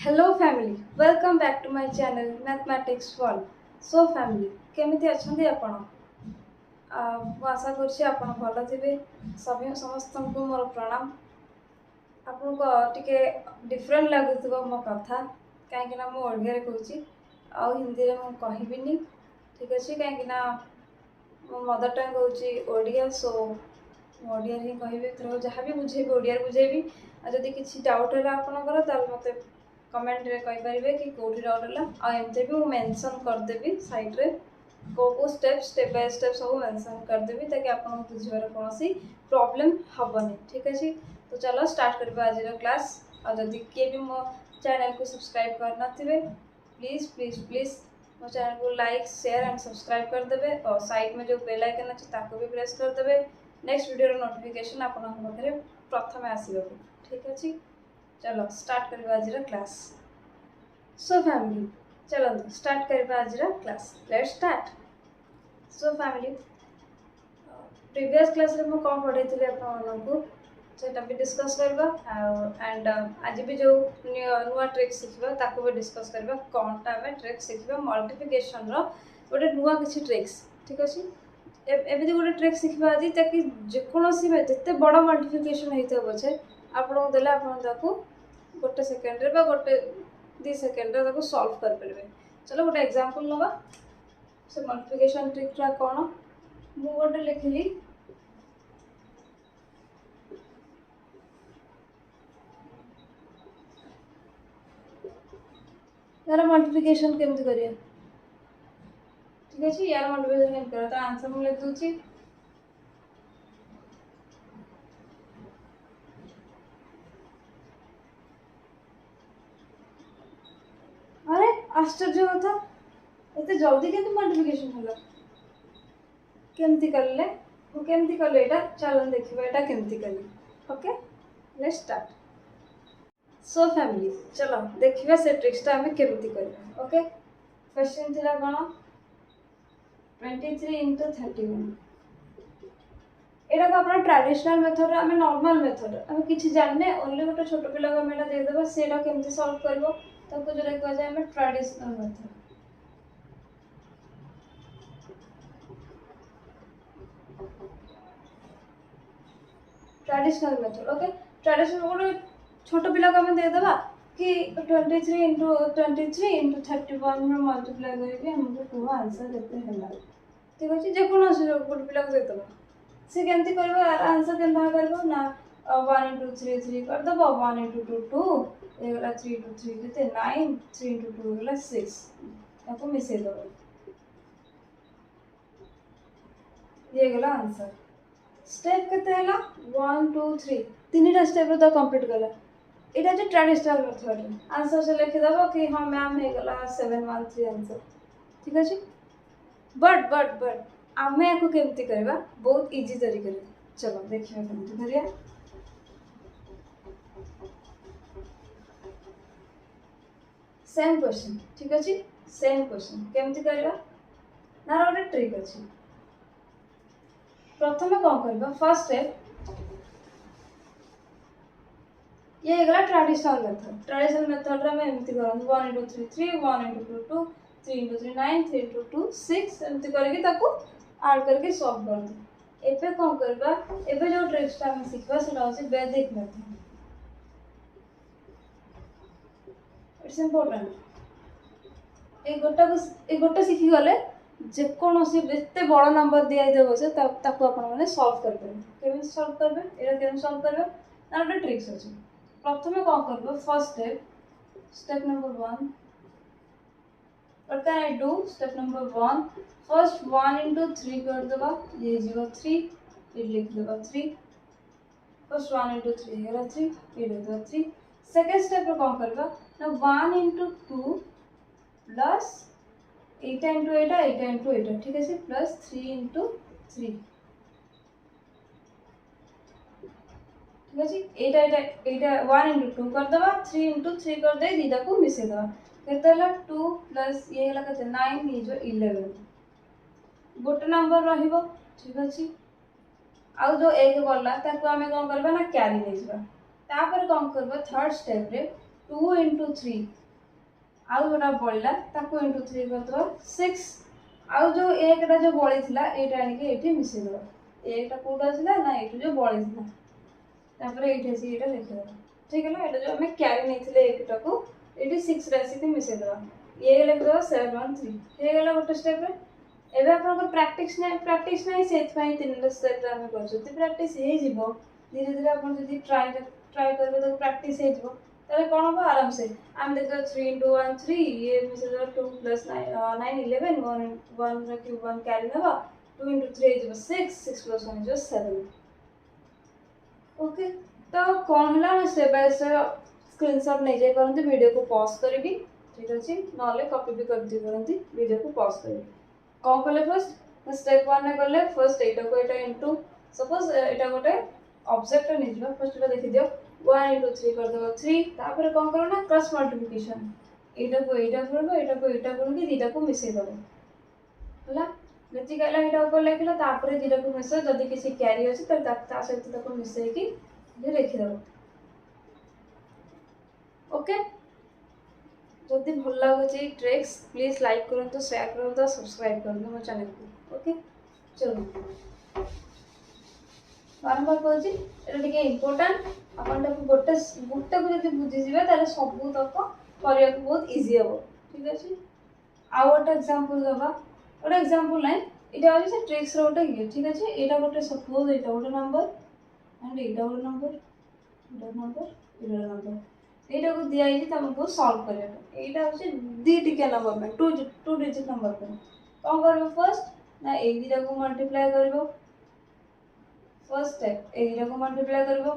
Hello family, welcome back to my channel Mathematics World. So family, केमिति अछंती आपण? ମୁଁ आशा କରୁଛି ଆପଣ ଭଲ ଥିବେ। ସମସ୍ତଙ୍କୁ ମୋର ପ୍ରଣାମ। ଆପଣଙ୍କୁ ଟିକେ ଡିଫରେଣ୍ଟ ଲାଗୁଥିବ ମୋ କଥା କାହିଁକି ନା ମୁଁ ଓଡ଼ିଆରେ କହୁଛି ଆଉ ହିନ୍ଦୀରେ ମୁଁ କହିବିନି। ଠିକ୍ ଅଛି, କାହିଁକି ନା ମୋ ମଦର ଟଙ୍ଗ ହେଉଛି ଓଡ଼ିଆ, ସୋ ମୁଁ ଓଡ଼ିଆରେ ହିଁ କହିବି। ଏଥର ଯାହା ବି ବୁଝେଇବି ଓଡ଼ିଆରେ ବୁଝେଇବି। ଆଉ ଯଦି କିଛି ଡାଉଟ୍ ହେଲା ଆପଣଙ୍କର ତାହେଲେ ମୋତେ कमेंट रे कहि परिबे कि कोठी डाउट होला आ एमते भी मैं मेंशन कर देबी साइड रे को स्टेप बाय स्टेप सब मेंशन कर देबी ताकि आपन बुझिबार कोनोसी प्रॉब्लम हबनी। ठीक अछि, तो चलो स्टार्ट करबा आज रो क्लास। आ जदी के भी मो चैनल को सब्सक्राइब कर नथिबे प्लीज प्लीज प्लीज मो चैनल को लाइक शेयर एंड सब्सक्राइब कर देबे और साइड में जो बेल आइकन अछि ताको भी प्रेस कर देबे। नेक्स्ट वीडियो रो नोटिफिकेशन आपन पाखरे प्रथमे आसीबो। ठीक अछि, चलो स्टार्ट करबा आज रो क्लास। सो फैमिली चलो स्टार्ट करबा आज रो class. Let's start. So family previous class रे मो कोन पढैथिले आपन मानकू सेटा भी डिस्कस करबा एंड आज भी जो नुआ ट्रिक सिखबा ताको भी डिस्कस करबा। कोनटा में ट्रिक सिखबा मल्टीप्लिकेशन रो गोटे नुआ किछि ट्रिक्स। ठीक अछि, एबे गोटे ट्रिक सिखबा आज ताकि जे कोनोसी में जते बड़ मल्टीप्लिकेशन हेतो बचे आपन देला आपन ताको गोटे सेकेंड रे बा गोटे 2 सेकेंड रे ताको सॉल्व कर परबे। चलो गोटे एग्जांपल लबा से मल्टीप्लिकेशन ट्रिक रा कोन मु गोटे लिखली यार मल्टीप्लिकेशन केमति करिया। ठीक अछि, यार मल्टीप्लिकेशन केमति करा त आंसर मु लिख दूची। अरे आश्चर्य कथा एते जल्दी केमति मल्टीप्लिकेशन होला केमति करले वो केमति करले एटा चलो देखिबा एटा केमति करले। Okay let's start. So family चलो देखिबा से ट्रिक्स ता हमें केमति करबा। ओके क्वेश्चन थिला कोन 23 into 31 एटा को अपना ट्रेडिशनल मेथड हमें नॉर्मल मेथड हमें किछि जानने ओनली गोटे छोटो पिला को हमें दे देबा सेटा केमति सॉल्व करबो ताको जो कहवा जाय हमें traditional method. Traditional method okay traditional गोटे छोटो पिला को हमें दे देबा कि 23 into 23 into 31 में मल्टीप्लाई करके हमको पूरा आंसर देते हैला। ठीक अछि, जे कोनो गोटे पिला को दे देबा से केमति करबो आंसर केनता करबो ना 1 into 3 3 कर दबो 1 into 2 2 एगला 3 into 3 केते 9 3 into 2 एगला 6 ताको मिसे दबो ये गला आंसर। स्टेप केते हैला 1 2 3 तीनटा स्टेप तो कंप्लीट कला। एटा जे ट्रेडिशनल मेथड आंसर से लिख दबो कि हां मैम हे गला 713 आंसर। ठीक अछि, बट आमे याको केमति करबा बहुत इजी तरीके रे। चलो देखिबा केमति करिया। Same question. ठीक अछि, सेम क्वेश्चन केमति करबा ना गोटे ट्रिक अछि। प्रथमे कोन करबा फर्स्ट स्टेप ये गला ट्रेडिशनल मेथड रे हम एमति करन 1 into 3 3 1 into 2 2 3 into 3 9 3 into 2 6 एमति करके ताको ऐड करके सॉल्व कर दो। एबे कोन करबा एबे जो ट्रिक्स हम सिखबा सेटा होसी वैदिक मेथड। इट्स इंपोर्टेंट ए गोटे सिखि गले जे कोनोसी एते बड़ नंबर दिया देबो से ताको आपण माने सॉल्व कर देबे। केमि सॉल्व करबे एरा केमि सॉल्व करबे ना गोटे ट्रिक्स अछि। प्रथमे कोन करबो first step number 1 what can I do step number 1 first 1 into 3 कर देबा ये जीरो 3 फिर लिख देबा 3 फर्स्ट 1 into 3 है 3 फिर लिख देबा 3। सेकंड स्टेप पे कौन करबा ना 1 into 2 प्लस 8 into 8 8 into 8 ठीक है से प्लस 3 into 3 ठीक है जी 8 1 into 2 कर देबा 3 into 3 कर दे दीदा को मिसे देबा केतेला 2 प्लस ये हला केते 9 ये जो 11 गोटे नंबर रहिबो। ठीक अछि, आउ जो एक गला ताको हमें कोन करबा ना कैरी ले जबा तापर कोन करबा थर्ड स्टेप रे 2 इंटू 3 आउ जोटा बढ़ला ताको इंटू 3 करदो 6 आउ जो एकटा जो बळी थिला एटा आनिके एठी मिसै दो एकटा कोडा थिला ना एठी जो बळी थिला तापरे एठी से एटा लिखि दो ठीक है ना एटा जो हमें कैरी नै थिले एकटा को एठी 6 राशि के मिसै दो ये लिख दो 7 1 3 हे गेला गोटे स्टेप रे एबे आपन प्रैक्टिस नै सेथ पई तीनटा स्टेप रे हम करछथि प्रैक्टिस हे जिवो धीरे धीरे अपन जदि ट्राई करबे तो प्रैक्टिस हे जिवो ताले कोन हो आराम से हम देखो 3 into 1 3 ये मिसे 2 plus 9 11 1 रे क्यूब 1 कैरी नबा 2 into 3 is 6 6 plus 1 is 7 okay तो कोन हला स्टेप बाय स्टेप स्क्रीनशॉट नै जाय परंतु वीडियो को पॉज करबी ठीक अछि नले कॉपी भी कर दी परंतु वीडियो को पॉज करबी कोन करले फर्स्ट स्टेप 1 ने करले फर्स्ट एटा को एटा इनटू सपोज एटा गोटे ऑब्जेक्ट नै जिवो फर्स्ट एटा देखि दियो 1 into 3 कर दो 3 तापर कोन करो ना क्रॉस मल्टीप्लिकेशन एटा को एटा गुण के दीटा को मिसै दबो हला जति कहला एटा ऊपर लिखला तापर दीटा को मिसै जदी किसी कैरी अछि त ता सहित ताको मिसै कि जे लिखि दबो ओके जदि भल लागुची ट्रिक्स प्लीज लाइक करंतु शेयर करंतु सब्सक्राइब करंतु मो चैनल को ओके चलो बारंबार कहूँ ये इम्पोर्टाट अपन गोटे गोटे को जब बुझीजे ताले सबू तक करने को बहुत इजी हम ठीक अच्छे आउ गोटे एग्जांपल दबा गोटे एग्जांपल ना यहाँ हूँ से ट्रिक्स रोटे ये ठीक अच्छे यहाँ गोटे सपोज यहाँ गोटे नंबर एंड यहाँ गोटे नंबर यहाँ को दिखाई तुमको सॉल्व करने यहाँ हूँ दीटिकिया नंबर में टू डिजिट नंबर पे कौन कर फर्स्ट ना ये दुटा को मल्टीप्लाई कर फर्स्ट स्टेप ए दुटा को मल्टीप्लाई करबो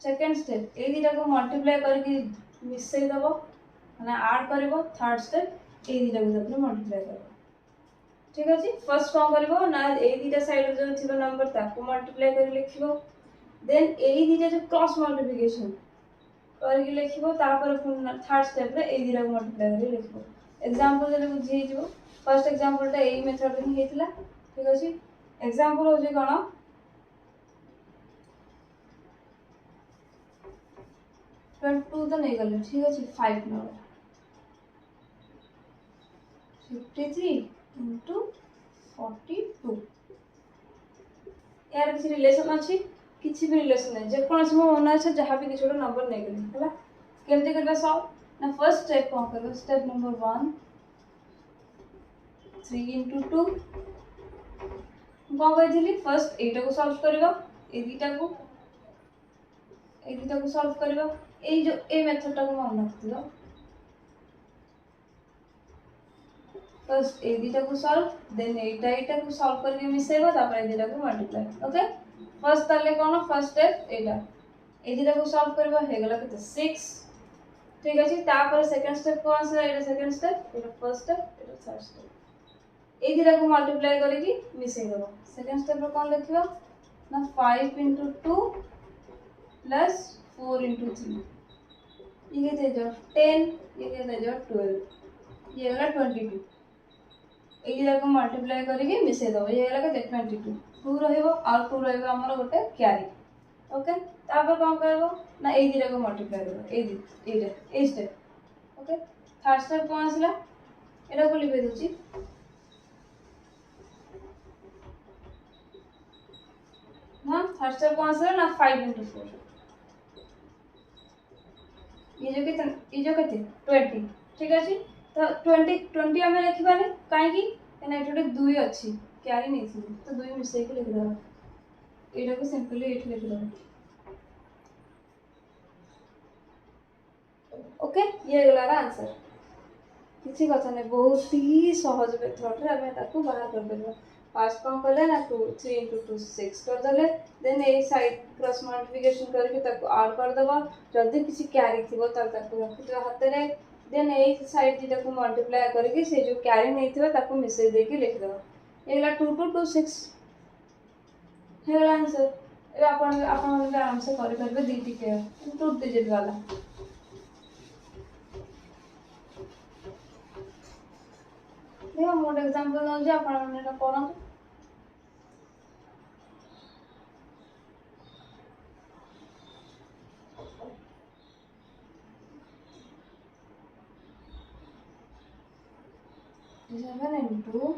सेकंड स्टेप ए दुटा को मल्टीप्लाई करके मिसै दबो माने ऐड करबो थर्ड स्टेप ए दुटा को अपने मल्टीप्लाई करबो ठीक अछि फर्स्ट कोन करबो ना ए दुटा साइड जो थिबो नंबर ताको मल्टीप्लाई कर लिखिबो देन ए दुटा जो क्रॉस मल्टीप्लिकेशन करके लिखिबो तापर थर्ड स्टेप रे ए दुटा को मल्टीप्लाई कर लिखिबो एग्जांपल जले बुझी जिवो फर्स्ट एग्जांपल ता एई मेथड रे हेतिला ठीक अछि एग्जांपल हो जे कोन 2 तो नहीं गले ठीक है 5 नंबर 53 into 42 यार किसी रिलेशन अच्छी किसी भी रिलेशन नहीं जे कोन समय मन अच्छा जहां भी किछोटा नंबर नहीं गले हला केमते करबा सॉल्व ना फर्स्ट स्टेप कोन करबो स्टेप नंबर 1 3 into 2 कोन कहथिली फर्स्ट एटा को सॉल्व करबा ए दुटा को सॉल्व करबा ए जो ए मेथड टा को मन रखियो फर्स्ट ए दुटा को सॉल्व देन एटा को सॉल्व करके मिसेबा तापर ए दुटा को मल्टीप्लाई ओके फर्स्ट ताले कोन फर्स्ट स्टेप एटा ए दुटा को सॉल्व करबा हे गेला केते 6 ठीक अछि तापर सेकंड स्टेप कोन से एटा सेकंड स्टेप एटा फर्स्ट स्टेप एटा थर्ड स्टेप ए दुटा को मल्टीप्लाई करके मिसे देबो सेकंड स्टेप रो कोन लिखियो ना 5 into 2 plus 4 into 3 ये कहते जो 10 ये कहते जो 12 ये वाला 22 ये जाको मल्टीप्लाई करके मिसे दो ये वाला कहते 22 2 रहइबो और 2 रहइबो हमर गोटे कैरी ओके तापर कोन करबो ना ए दिरा को मल्टीप्लाई करबो ए स्टेप ओके थर्ड स्टेप कोन आसला एटा को लिखि दोची ना थर्ड स्टेप कोन आसला ना 5 into 4 ये जो केते 20 ठीक अछि तो 20 हमें लिखबानी काहे की एना एठोटे 2 अछि कैरी नै छी तो 2 मिसै के लिख दबा एटा को सिंपली एठ लिख दबा ओके ये गेला आंसर किसी कथा नै बहुत ही सहज मेथड रे हमें ताको बाहर कर देबो फास्ट कोन करले ना 2 3 into 2 6 कर देले देन ए साइड क्रॉस मल्टीप्लिकेशन करके ताको ऐड कर देबो जल्दी किसी कैरी थिबो त ताको रखि दो हाथ रे देन ए साइड दिटा को मल्टीप्लाई करके से जो कैरी नै थिबो ताको मिसेज देके लिख दो एला 2 2 2 6 हेला आंसर ए अपन आराम से कर करबे दीटी के 2 डिजिट वाला देखो मोड एग्जांपल न जे अपन मानेटा करन 57 into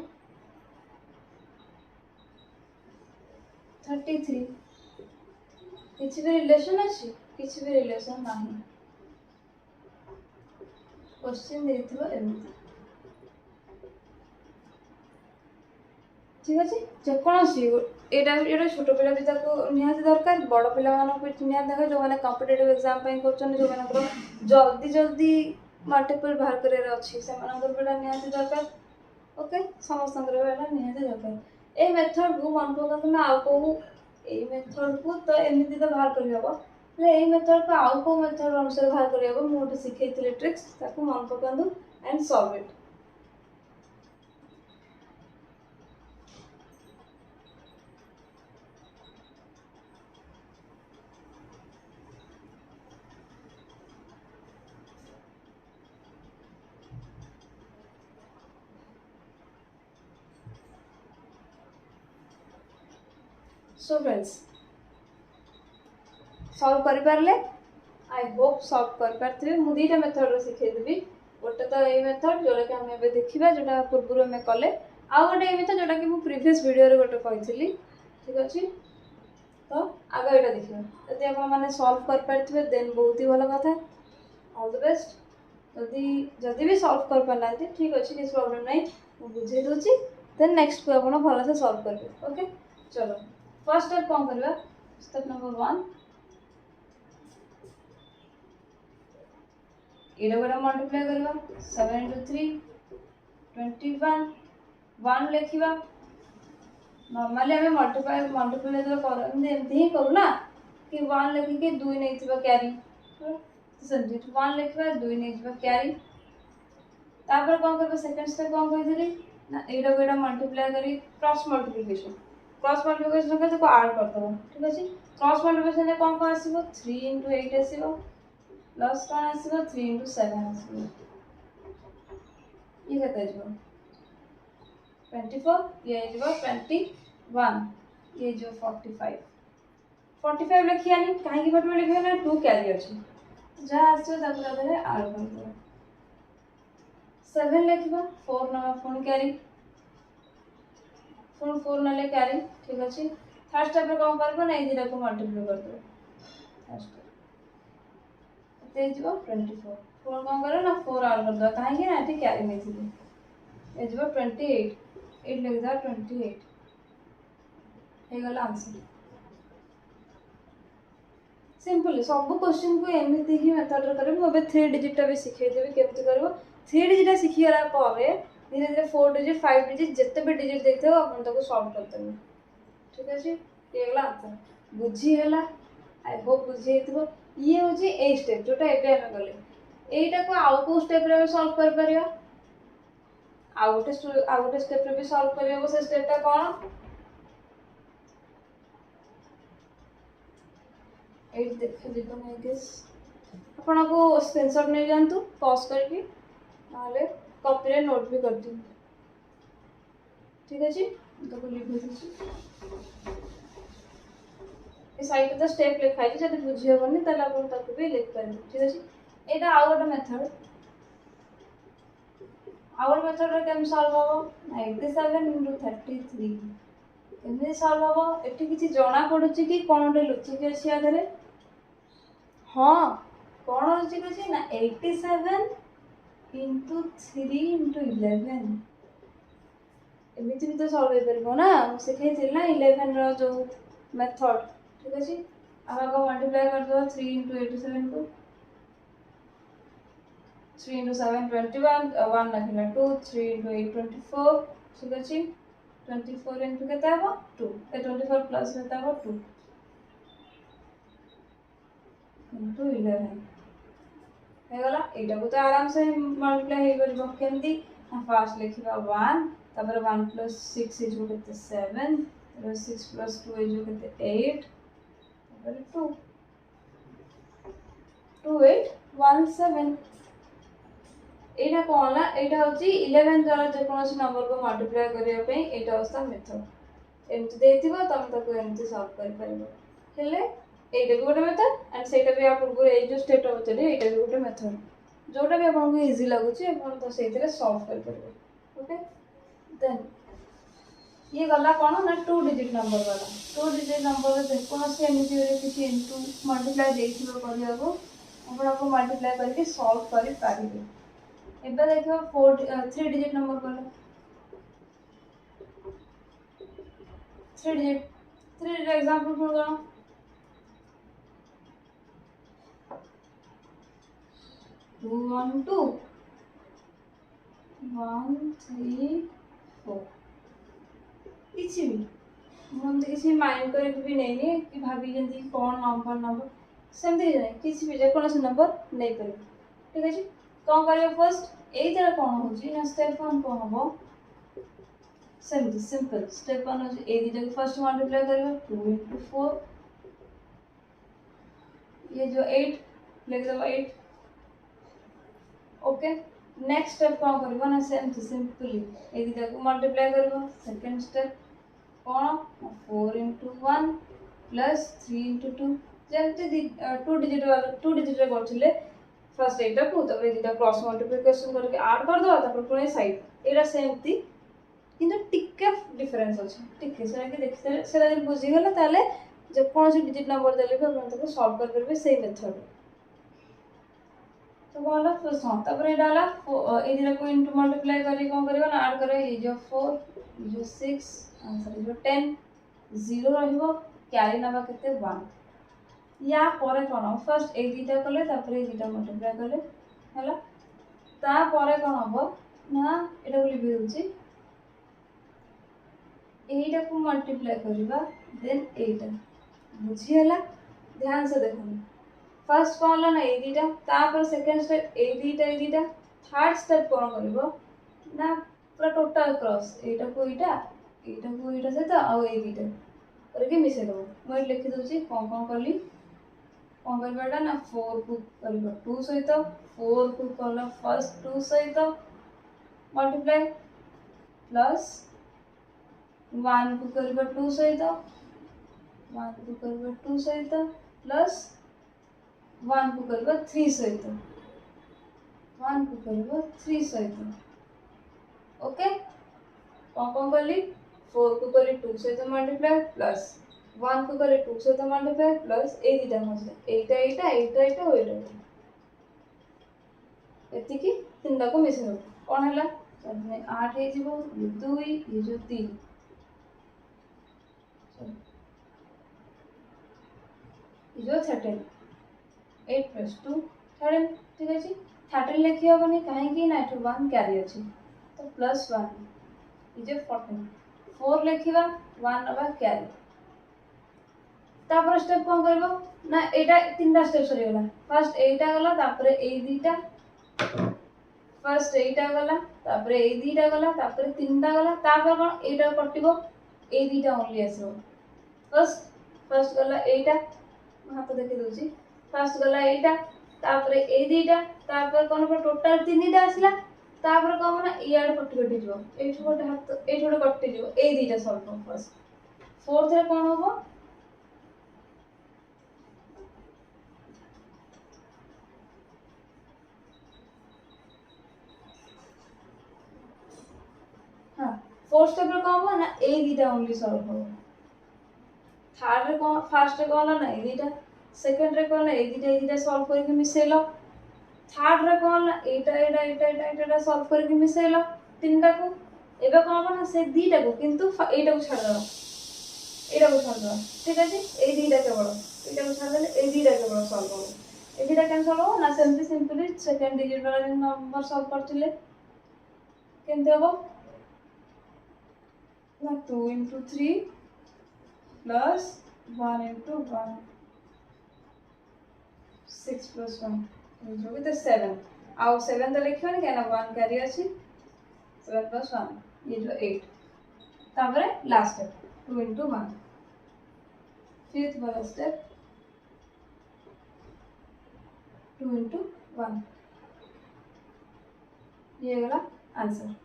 33 किसी भी रिलेशन अच्छी किसी भी रिलेशन नहीं क्वेश्चन देथिबो एमती ठीक अच्छे जेकोसी यहाँ छोट पिला भी निहाती दरकार बड़ पिला निहाती दरकार जो मैंने कॉम्पिटिटिव एग्जाम कर जो जल्दी जल्दी मल्टीपल बाहर कर अच्छी से निहाती दरकार ओके समस्त निहाती दरकार ये मेथड को मन पकात ना आउ कौ ये मेथड को तो एमती तो बाहर कर यही मेथड को आउ कौ मेथड अनुसार बाहर कर मुझे शिखई ट्रिक्स मन पकातु and solve it so friends solve कर पारले आई होप सॉल्व कर पार्थिबे मु दुईटा मेथड शिखे देबी गोटे तो ये मेथड जोटा कि हमें देखा जोटा पूर्व आम कले आउ गोटे मेथड जोटा कि प्रीवियस वीडियो रे गोटे कही ठीक अच्छे तो आगे यहाँ देखिए यदि आप सॉल्व कर पार्थिबे देन बहुत ही भल कथा ऑल द बेस्ट जदि भी सॉल्व कर पारना ठीक अच्छे किसी प्रॉब्लम नहीं मुझे बुझे दूसरी देन नेक्स्ट को आप भल से सॉल्व करेंगे ओके चलो फर्स्ट स्टेप कौन करवा स्टेप नंबर 1 ये गोटे मल्टीप्लाई करवा 7 into 3 21 1 लिखा नॉर्मली आम मल्टीप्लाई जो करते ही करूँ ना कि 1 लिखिकी 2 नहीं क्यारी सेमती 1 लिखा 2 नहीं क्यारी तापर कौन कर सेकेंड स्टेप कौन कही ना यहाँ को मल्टीप्लाई करी क्रॉस मल्टीप्लिकेशन को आड करदे ठीक अच्छे क्रॉस मल्टीप्लिकेशन कौन कौन आसो 3 into 8 आसो प्लस कौन आसो 3 into 7 आसो ये केते 24 ये 21 ये जो 45 लिखियानी कहीं पटे लिखा ना 2 कैरी अच्छे जहाँ आसो आड कर 7 लिखा 4 ना पुणी कैरी पुणी 4 ना कैरी ठीक अच्छे थर्ड स्टेप कौन कर ना ये को मल्टीप्लाई कर दो फर्स्ट 24 फोर कौन कर ना 4 आड कर दो कहीं ना ये कैरी नहीं ये 28 8 लिख 28 गला आंसर सिंपल सब क्वेश्चन को एमती ही मेथड रे करें मुझे 3 डिजिट भी शिखेदेवी केमती कर 3 डिजिट शिखीगला धीरे धीरे 4 डिजिट 5 डिजिट जिते भी डिजिट देखते हो आप सॉल्व करते ठीक अच्छे ये गला आंसर बुझीगला आई होप बुझे ये हूँ ए स्टेप जोटा एम गले यहीटा को आउ कौ स्टेप रे सॉल्व कर परिया आउ गोटे स्टेप रे भी सॉल्व कर से स्टेपटा कौन देखो जीवन आई गेस आपन को स्क्रीनशॉट नहीं जानतु पॉज करके नाले कॉपी रे नोट भी कर दी ठीक अच्छे तो लिख दीजिए ये साइड तो स्टेप लिखाई जब बुझी हेनी तो भी लिख पारे ठीक अच्छे यहाँ आउ गोटे मेथड केम सॉल्व हम 87 into 33 केमती सॉल्व हम ये किसी जना पड़ुची कि कौन गोटे लुचिकी अच्छी आधे हाँ कौन लुचिक अच्छी ना 87 into 3 into 11 एमती भी तो सॉल्व हो ना शिखई ना 11 जो मेथड ठीक अच्छे आगे मल्टीप्लाई कर दो 3 into 87 को 3 into 7 21 1 लखिला 2 3 into 8 24 ठीक अच्छे 24 into केते हबो 2 ए 24 प्लस केते हबो 2 into 11 हेगला एटा को तो आराम से मल्टीप्लाई हे करबो केमती फर्स्ट लिखिबा 1 तापर 1 plus 6 is केते 7 तापर 6 plus 2 is केते 8 तापर 2 2817 एटा कौन ना एटा होची 11 द्वारा जे कोनोसी नंबर को मल्टीप्लाई करिया पे एटा होस्ता मेथड एमती देथिबो तम तको एमती सॉल्व कर परबो हेले एटा भी गोटे मेथड एंड सेटा भी आपन को ए जो स्टेट होतले एटा भी गोटे मेथड जोटा भी आपन को इजी लागुची आपन तो सेथिरे सॉल्व कर परबो ओके देन ये गला कौन ना 2 डिजिट नंबर वाला 2 डिजिट नंबर जेकोसी एमती किसी इंटू मल्टीप्लाई देखिए करने को आपको मल्टीप्लाई करके सॉल्व कर पारिबे एबे देखो 3 डिजिट नंबर वाला 3 डिजिट 3 डिजिट एग्जांपल फुल करो 2 1 2 1 3 4 किसी भी मुझे किसी माइंड कर भी नहीं कि भाभी जल्दी कौन नंबर नंबर सेमती नहीं किसी भी जेकोसी नंबर नहीं पारे ठीक है कौन करिए फर्स्ट एई तरह कौन होची ना स्टेप 1 कौन हो सेमती सिंपल स्टेप 1 होची ए दिटा फर्स्ट मल्टीप्लाई करियो 2 into 4 ये जो 8 लिख दो 8 ओके नेक्स्ट स्टेप कौन करबो ना सेमती सिंपली ए दिटा को मल्टीप्लाई करबो सेकंड स्टेप कौन 4 into 1 plus 3 into 2 जमते 2 डिजिट वाला 2 डिजिट रे करथिले फर्स्ट एटा को तबे दिटा क्रॉस मल्टीप्लिकेशन करके ऐड कर दो तब पुणे साइड एरा सेमती किंतु टिके डिफरेंस अछि टिके सेरा के देखते सेरा जब बुझी गेला ताले जे कोन से डिजिट नंबर देले भी अपन तको सॉल्व कर परबे सेही मेथड तो बोला फर्स्ट हां तब एटा ला ए दिटा को इनटू मल्टीप्लाई करी कोन करबो ना ऐड करे ये जो 4 ये जो 6 आंसर ये जो 10 0 रहइबो कैरी नबा केते 1 या परे कोन फर्स्ट ए दिटा कले तापर ए दिटा मल्टीप्लाई कले हला ता परे कोन हबो ना एटा को लिखि दोछि एटा को मल्टीप्लाई करबा देन एटा बुझी हला ध्यान से देखो फर्स्ट कोन ला ना ए दिटा तापर सेकंड स्टेप ए दिटा थर्ड स्टेप कोन करबो ना पूरा टोटल क्रॉस एटा को एटा से तो आ ए दिटा करके मिसे दो मैं लिखि दोछि कोन करली कौन करबेटा ना 4 को करबो 2 सहित 4 को कला फर्स्ट 2 सहित मल्टीप्लाई प्लस 1 को करबो 2 सहित 1 को करबो 2 सहित प्लस 1 को करबो 3 सहित 1 को करबो 3 सहित ओके कौन करली 4 को करली 2 सहित मल्टीप्लाई प्लस 1 को करे 2 से तो मल्टीप्लाई प्लस ए दिटा मजे एटा एति की तीनटा को मिसे हो कोन हला तब में 8 हे जीवो ये 2 ये जो 3 ये जो 13 8 plus 2 13 ठीक अछि 13 लिखि होबनी काहे कि ना 1 कैरी अछि तो प्लस 1 ये जो 14 4 लिखिबा 1 नबा कैरी तापर स्टेप कोन करबो ना एटा तीनटा स्टेप सरी गेला फर्स्ट एटा गला तापर ए दिटा फर्स्ट एटा गला तापर ए दिटा गला तापर तीनटा गला तापर कोन एटा कटिबो ए दिटा ओनली आसो फर्स्ट गला एटा हां तो देखि दोजी फर्स्ट गला एटा तापर ए दिटा तापर कोन पर टोटल तीनटा आसला तापर कोन ना इयाड कटि जो एठो गोटे हाथ एठो गोटे कटि जो ए दिटा सॉल्व फर्स्ट फोर्थ रे कोन होबो फोर्थ स्टेप रे कोन हो ना ए दिटा ओनली सॉल्व हो थर्ड रे कोन फर्स्ट रे कोन ना ए दिटा सेकंड रे कोन ए दिटा सॉल्व करके मिसेलो थर्ड रे कोन ना एटा सॉल्व करके मिसेलो तीनटा को एबे कोन ना से दिटा को किंतु एटा को छाड़ दो ठीक है ए दिटा केवल एटा को छाड़ देले ए दिटा केवल सॉल्व हो ए दिटा कैंसिल हो ना सिंपली सेकंड डिजिट वाला नंबर सॉल्व करथिले केनते हो ना 2 into 3 plus 1 into 1 6 plus 1 ये जो भी तो 7 आओ 7 तो लिखियो ना क्या ना 1 कैरी अछि 7 plus 1 ये जो 8 तापरे लास्ट स्टेप 2 into 1 फिफ्थ वाला स्टेप 2 into 1 ये वाला आंसर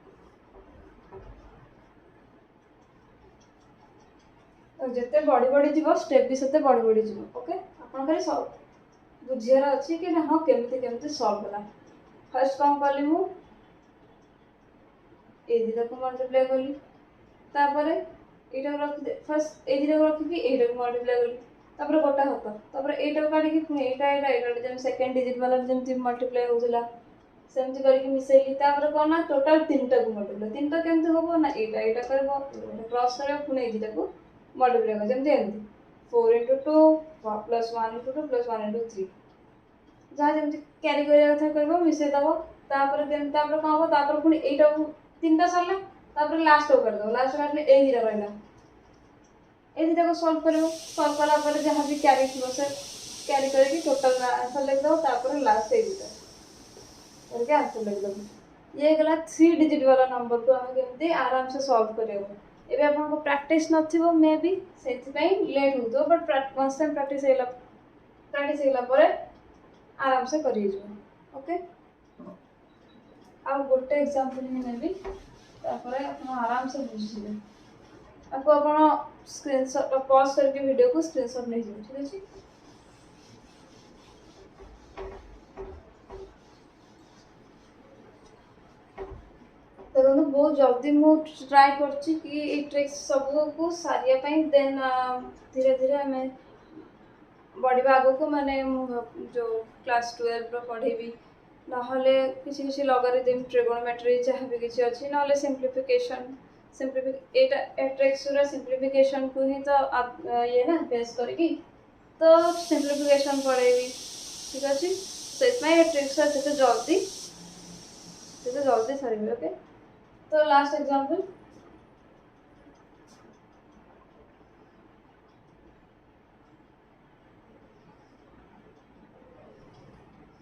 जिते बढ़ी बढ़ी जीव स्टेप भी सेते बढ़ी बढ़ी जीव ओके आपन करे सब बुझियार अछि कि ना हां केमते सॉल्व होला फर्स्ट काम करली मु ए दुटा को मल्टीप्लाई कली तापर एटा रख फर्स्ट ए दुटा रखी एटा को मल्टीप्लाई कली तापर गोटा हाथ तापर एटा काढी कि पुणी एटा जेम सेकंड डिजिट वाला जेमति मल्टीप्लाई होउला सेमति करके मिसेली तापर कोन ना टोटल तीनटा को मल्टीप्लाई तीनटा केमति होबो ना एटा करबो क्रॉस करबो पुणी ए दुटा को मल्टीप्लाई कर जेमति एमति 4 into 2 plus 1 into 2 plus 1 into 3 जहाँ जमती कैरी करिया कथा करबो मिसे दबो तापर देन तापर का हो तापर पुणी एटा तीनटा सरला तापर लास्ट कर दो लास्ट काटले ए दिरा रहला ए दिरा को सॉल्व करा पर जहाँ भी कैरी थी से कैरी करके टोटल आंसर लिख दो तापर लास्ट ए दिरा करके आंसर लिख दो ये गला 3 डिजिट वाला नंबर को हम केमती आराम से सॉल्व करियो एबे आपन को प्रैक्टिस नथिबो मे बी सेति पई लेट होतो बट वंस टाइम प्रैक्टिस हेला परे आराम से करि जो ओके आ गोटे एग्जांपल ही नेबी तापर आपन आराम से बुझिबे आपको आपन स्क्रीनशॉट पॉज करके वीडियो को स्क्रीनशॉट ले जो ठीक अछि तो बहुत जल्दी मु ट्राई करछि कि ए ट्रिक्स सब को सारिया पई देन धीरे धीरे हमें बढ़िबा आगो को माने जो क्लास 12 रो पढेबी नहले किसी किसी लॉगरिथम ट्रिगोनोमेट्री जहाँ भी किसी अच्छी नहले सिंप्लिफिकेशन एटा ट्रिक्स रो सिंप्लिफिकेशन को ही तो ये ना बेस करकी तो सिंप्लिफिकेशन पढेबी ठीक अछि सेत में ट्रिक्स से जल्दी सरीबे ओके तो last example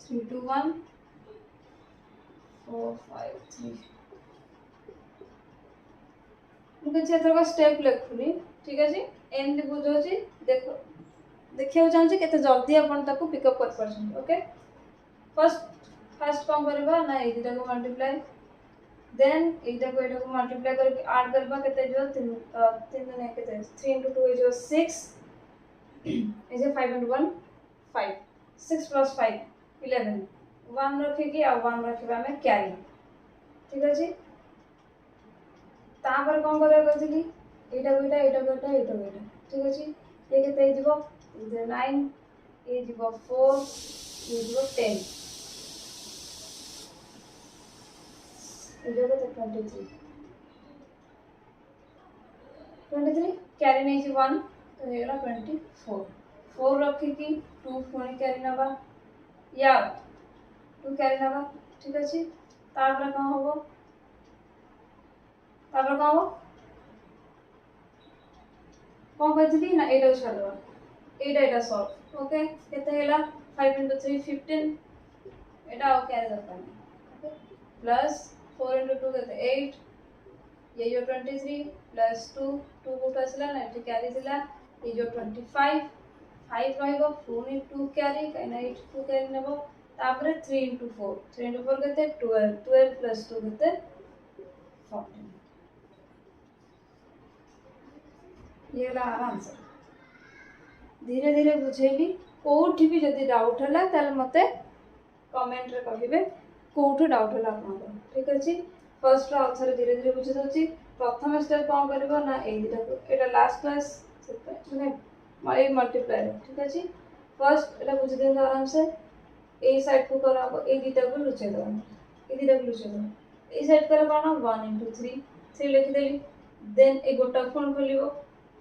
three two one 4 5 3 मुझे एथर स्टेप लिखुनी ठीक है एमती बुझे देखो देखिए चाहूँ केते जल्दी अपन ताको पिकअप कर परछन ओके फर्स्ट कौन करबा ना ए दुटा को मल्टीप्लाई देन एटा को मल्टीप्लाई करके ऐड करबा केते जो 3 ने केते 3 into 2 is 6 is 5 into 1 5 6 plus 5 11 1 रखेगी आ 1 रखबा में कैरी ठीक अछि तापर कोन करे कहली एटा ठीक अछि ये केते दिबो 9 ए दिबो 4 ए दिबो 10 इधर 23 कैरी नहीं थी 1 तो हेगला 24 4 रखी की 2 पुणी कैरी नबा या 2 कैरी नबा ठीक अछि तापर का होबो कोन कहथि ना एटा छडवा एटा सॉल्व ओके केते हेला 5 into 3 15 एटा ओ कैरी दरकार ओके प्लस 4 into 2 कहते 8 ये जो 23 plus 2 को आसला ना एठी कैरी दिला ये जो 25 5 रहइबो पुनी 2 कैरी काइना 8 2 कैरी नेबो तापर 3 into 4 कहते 12 plus 2 कहते 14 ये ला आंसर धीरे धीरे बुझेली कोठी भी जदी डाउट हला ताल मते कमेंट रे कहिबे कोठो डाउट हला आपन ठीक अछि फर्स्ट आंसर धीरे धीरे बुझे दउची प्रथम स्टेप कोन करबो ना ए दिटा को एटा लास्ट क्लास माने माय मल्टीप्लाई ठीक अछि फर्स्ट एटा बुझे देन आराम से ए साइड को कराबो ए दिटा को लुचे दो ए साइड कर कोन 1 into 3 3 लिख देली देन ए गोटा कोन खोलिबो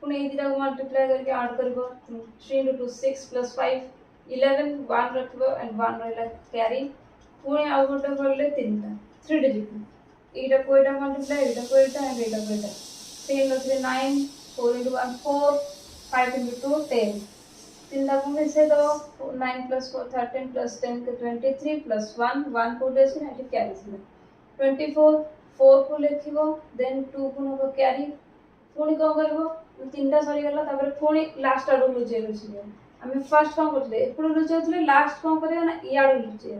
पुनी ए दिटा को मल्टीप्लाई करके ऐड करबो 3 into 2 6 plus 5 11 1 रखबो एंड 1 रहला कैरी पुणी आउ गोटे करले तीनटा 3 digit Etah कोइटा multiply Etah कोइटा and Etah कोइटा 3 into 3 9 4 into 1 4 5 into 2 10 तीनटा को मिसे दो 9 plus 4 13 plus 10 के 23 plus 1 को देसी ना एटी कैरी से 24 4 को लिखिबो देन 2 को नबो कैरी पुणी को करबो तीनटा सरी गला तापर पुणी लास्ट आडो लुचे हमें फर्स्ट कोन करले एपडो लुचेतले लास्ट कोन करे ना ई आडो लुचे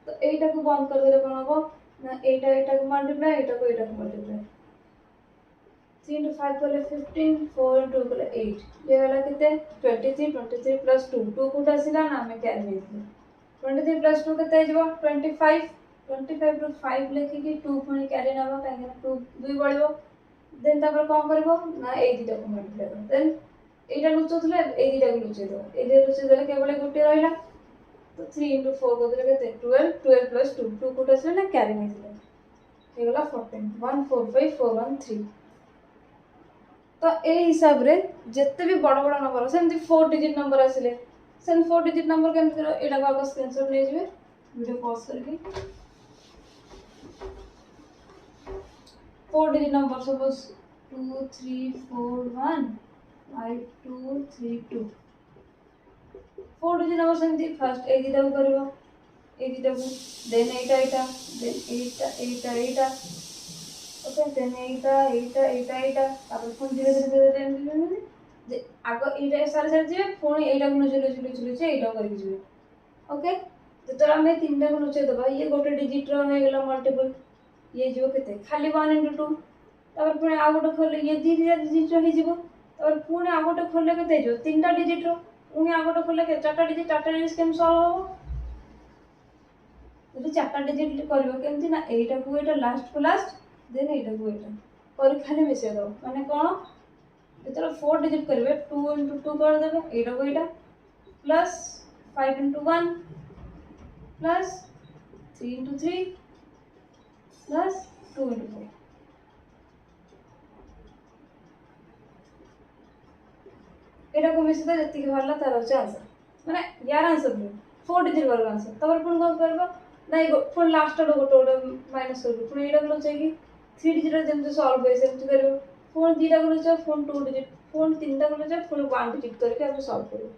तो एटा को बंद कर देले कोन हो ना एटा को मल्टीप्लाई एटा को मल्टीप्लाई 3 into 5 को 15 4 into 2 को 8 ये वाला कितने 23 plus 2 2 को आसीला ना हमें कैरी नेथले 23 plus 2 कितने जबो 25 25 ରୁ 5 लेखिकी 2 पुणी कैरी नबा कहीं 2 2 बढ़िबो देन तापर कोन करबो ना ए दिटा को मल्टीप्लाई कर देन एटा लुचोथले ए दिटा को लुचै दो ए दिटा लुचै देले केवल गोटे रहिला तो 3 into 4 बदले केते 12 12 plus 2 2 कोटा से ना कैरी नहीं हे गला 14 1 4 5 4 1 3 तो ए हिसाब रे जत्ते भी बड़ बड़ नंबर सेमती 4 डिजिट नंबर आसिले सेम 4 डिजिट नंबर केमति करो एटा को स्क्रीनशॉट ले जिवे वीडियो पॉज करके 4 digit number suppose 2 3 4 1 5 2 3 2 4 digit number सेमती फर्स्ट ए दिटा को करबो ए दिटा को देन एटा देन एटा ओके देन एटा अब फोन धीरे धीरे जे आगो एटा सारे सारे जे फोन एटा को लुचे एटा करके जिवे ओके तो हमें तीनटा को लुचे दबा ये गोटे डिजिट रो हे गेला मल्टीपल ये जो केते खाली 1 into 2 तब पुणे आ गोटे खोले ये दीटा डिजिट रो हे जिवो तब पुणे आ गोटे खोले केते जो तीनटा डिजिट रो पुणे आ गोटे खोले के चारटा डिजिट केम सॉल्व हो यदि चारटा डिजिट करबो केमति ना एटा को एटा लास्ट को लास्ट देन एटा को एटा कर खाली मिसे दो माने कोन जेतरा 4 डिजिट करबे 2 into 2 कर देबे एटा को एटा plus 5 into 1 plus 3 into 3 plus 2 into 4 एटा को मिसे जति के भरला तार होचे आंसर माने यार आंसर 4 डिजिट वाला आंसर तबर पुन कोन करबो नहीं पुन लास्ट रो गोटे माइनस करबो पुन एटा को लचे कि 3 डिजिट जेमति सॉल्व होय सेमति करबो पुन दीटा को लचे पुन 2 डिजिट पुन तीनटा को लचे पुन 1 डिजिट करके आप सॉल्व करबो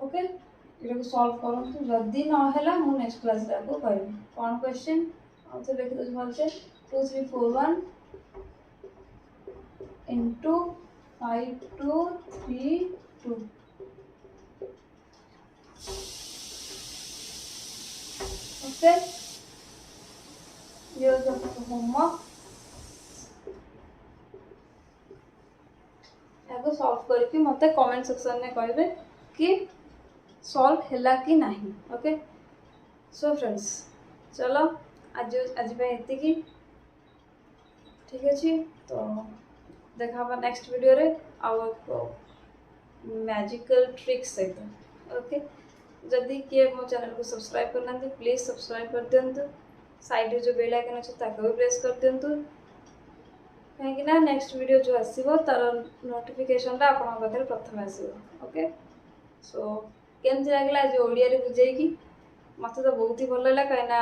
ओके एटा को सॉल्व करंतु जदी न होला मु नेक्स्ट क्लास रे आपको कहबी कोन क्वेश्चन आ तो लिख दो भल से 2 3 4 1 into 5 2 3 2 ओके ये जो होमवर्क याको सॉल्व करके मते कमेंट सेक्शन में कहबे कि सॉल्व हैला कि नहीं ओके सो फ्रेंड्स चलो आज आज पे एति की ठीक अछि तो देखा बा नेक्स्ट वीडियो रे आउ मैजिकल ट्रिक्स सहित ओके जदि किए मो चैनल को सब्सक्राइब करना प्लीज सब्सक्राइब कर दिंतु साइड रे जो बेल आइकन अछि ताको भी प्रेस कर दिंतु कहीं ना नेक्स्ट वीडियो जो आसीबो तार नोटिफिकेशन रा आपन पाखरे प्रथम आसीबो ओके सो केमति लागला जो ओडिया रे बुझाई की मते तो बहुत ही भल लागला कहिना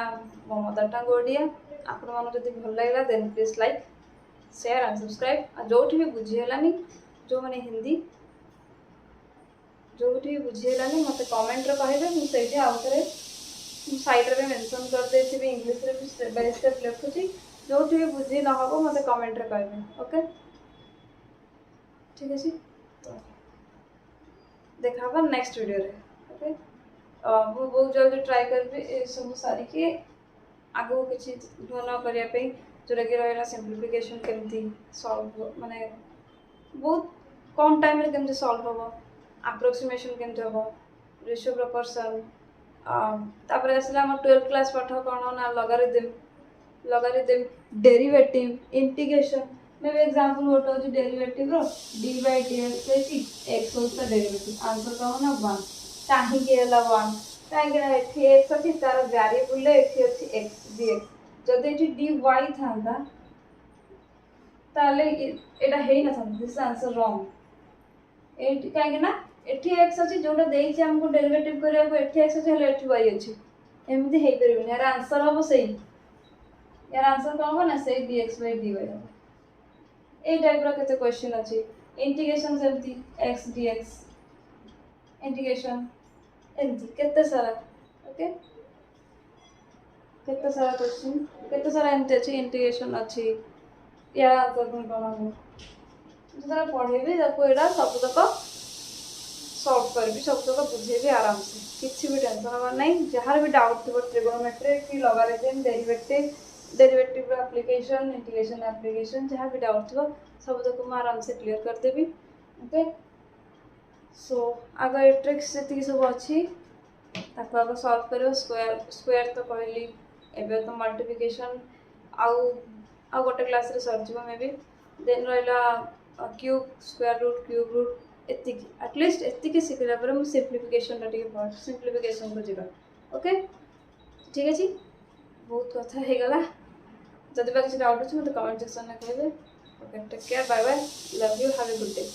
मो मदर टंग ओडिया आपन मन जदि भल लागला then please like share and subscribe आ जोठी भी बुझी हलानी जो माने हिंदी जोठी भी बुझी हलानी मते कमेंट रे कहबे मु सेठी आउथरे साइड रे मेंशन कर देथि भी इंग्लिश रे भी स्टेप बाय स्टेप लिखुची जोठी भी बुझी न हबो मते कमेंट रे कहबे ओके ठीक अछि तो देखाबा नेक्स्ट वीडियो रे ओके वो बहुत जल्दी ट्राई करबे ए सब सारी के आगो किछि ढोना करिया पे जोरा के रहला सिंपलीफिकेशन केमती सॉल्व माने बहुत कम टाइम रे केमती सॉल्व होबो अप्रोक्सीमेशन केमती होबो रेशियो प्रोपोर्शन तापर आसला हम 12th क्लास पाठ कोन ना लॉगरिथम डेरिवेटिव इंटीग्रेशन मे एग्जांपल होतो जो डेरिवेटिव रो d by dx x होता डेरिवेटिव आंसर कहो ना 1 काहे के हला 1 काहे के एठी x अछि तार वेरिएबल एठी अछि x dx जदि एठी dy थांदा ताले एटा हेई ना थांदा दिस आंसर रॉन्ग एठी काहे ना एठी x अछि जोटा देइछि हमको डेरिवेटिव करिया को एठी x अछि हले एठी y अछि एमति हेई परिबनि यार आंसर हबो सही यार आंसर कहबो ना सही dx by dy हबो ए टाइप रो केते क्वेश्चन अछि इंटीग्रेशन सेमति x dx इंटीग्रेशन एमति केते सारा ओके केते सारा क्वेश्चन केते सारा एमति अछि इंटीग्रेशन अछि यार आंसर कोन कोन जरा पढेबे ताको एडा सब तक सॉल्व करबी सब तक बुझेबे आराम से किछि भी टेंशन हवा नै जहार भी डाउट थिबो ट्रिगोनोमेट्री की logarithm derivative application integration application जहां भी डाउट थो सब तक मैं आराम से क्लियर कर देबी ओके सो अगर ट्रिक्स जति सब अछि ताको आगे सॉल्व करियो स्क्वायर तो कहली एबे तो मल्टीप्लिकेशन आउ आउ गोटे क्लास रे सरजिव मे बी देन रहिला cube square root cube root एतिकी एटलीस्ट एतिकी शिखला पर मु सिंप्लिफिकेशन टा टिके पढ़ सिंप्लिफिकेशन को जिबा ओके ठीक अछि बहुत कथा हे गला जदि बा किसी डाउट अछि मते कमेंट सेक्शन में कहबे okay take care bye bye love you have a good day